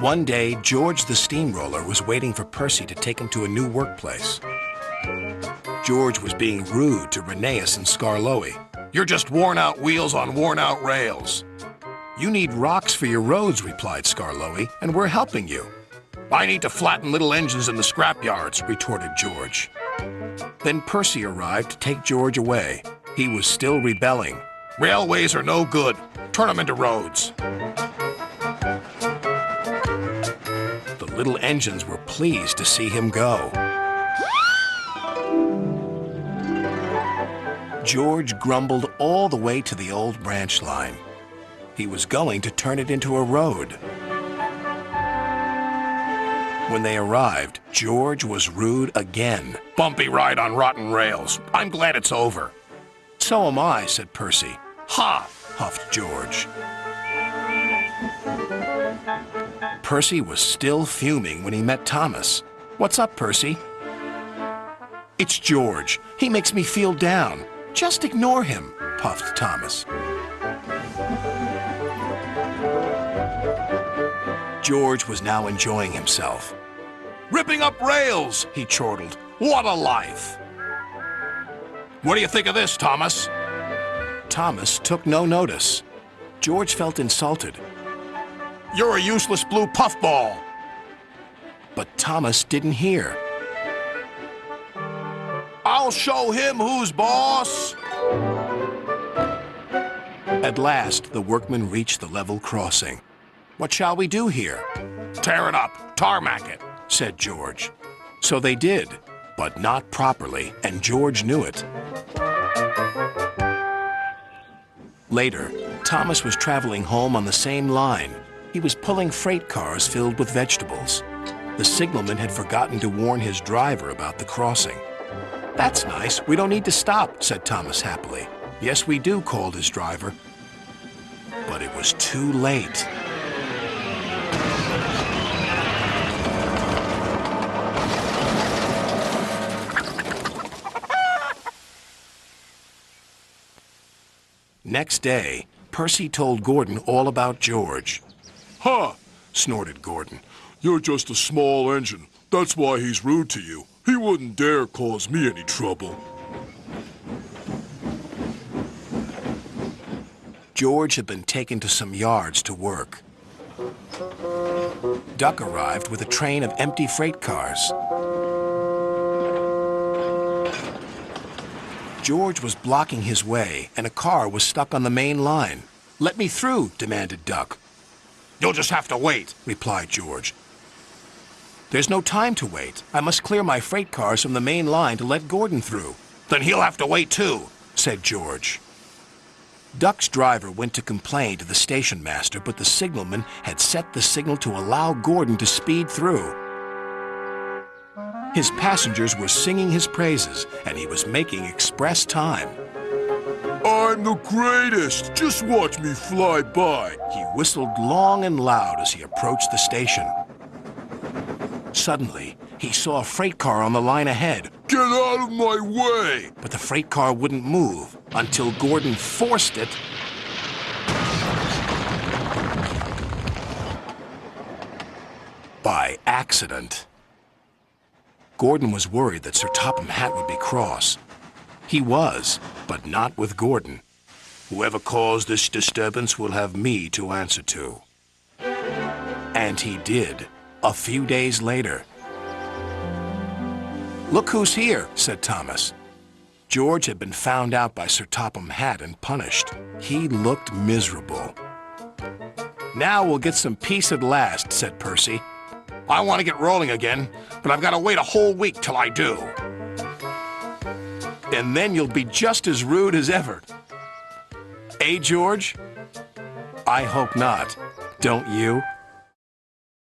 One day, George the steamroller was waiting for Percy to take him to a new workplace. George was being rude to Rheneas and Skarloey. "You're just worn-out wheels on worn-out rails." "You need rocks for your roads," replied Skarloey, "and we're helping you." "I need to flatten little engines in the scrapyards," retorted George. Then Percy arrived to take George away. He was still rebelling. "Railways are no good. Turn them into roads." The little engines were pleased to see him go. George grumbled all the way to the old branch line. He was going to turn it into a road. When they arrived, George was rude again. "Bumpy ride on rotten rails. I'm glad it's over." "So am I," said Percy. "Ha!" huffed George. Percy was still fuming when he met Thomas. "What's up, Percy?" "It's George. He makes me feel down." "Just ignore him," puffed Thomas. George was now enjoying himself. "Ripping up rails," he chortled. "What a life!" "What do you think of this, Thomas?" Thomas took no notice. George felt insulted. "You're a useless blue puffball." But Thomas didn't hear. "I'll show him who's boss." At last, the workmen reached the level crossing. "What shall we do here?" "Tear it up, tarmac it," said George. So they did, but not properly, and George knew it. Later, Thomas was traveling home on the same line. He was pulling freight cars filled with vegetables. The signalman had forgotten to warn his driver about the crossing. "That's nice. We don't need to stop," said Thomas happily. "Yes, we do," called his driver. But it was too late. Next day, Percy told Gordon all about George. "Ha!" snorted Gordon. "You're just a small engine. That's why he's rude to you. He wouldn't dare cause me any trouble." George had been taken to some yards to work. Duck arrived with a train of empty freight cars. George was blocking his way, and a car was stuck on the main line. "Let me through," demanded Duck. "You'll just have to wait," replied George. "There's no time to wait. I must clear my freight cars from the main line to let Gordon through." "Then he'll have to wait too," said George. Duck's driver went to complain to the station master, but the signalman had set the signal to allow Gordon to speed through. His passengers were singing his praises, and he was making express time. "I'm the greatest! Just watch me fly by!" He whistled long and loud as he approached the station. Suddenly, he saw a freight car on the line ahead. "Get out of my way!" But the freight car wouldn't move until Gordon forced it by accident. Gordon was worried that Sir Topham Hatt would be cross. He was, but not with Gordon. "Whoever caused this disturbance will have me to answer to." And he did, a few days later. "Look who's here," said Thomas. George had been found out by Sir Topham Hatt and punished. He looked miserable. "Now we'll get some peace at last," said Percy. "I want to get rolling again, but I've got to wait a whole week till I do." "And then you'll be just as rude as ever." "Eh, George?" "I hope not. Don't you?"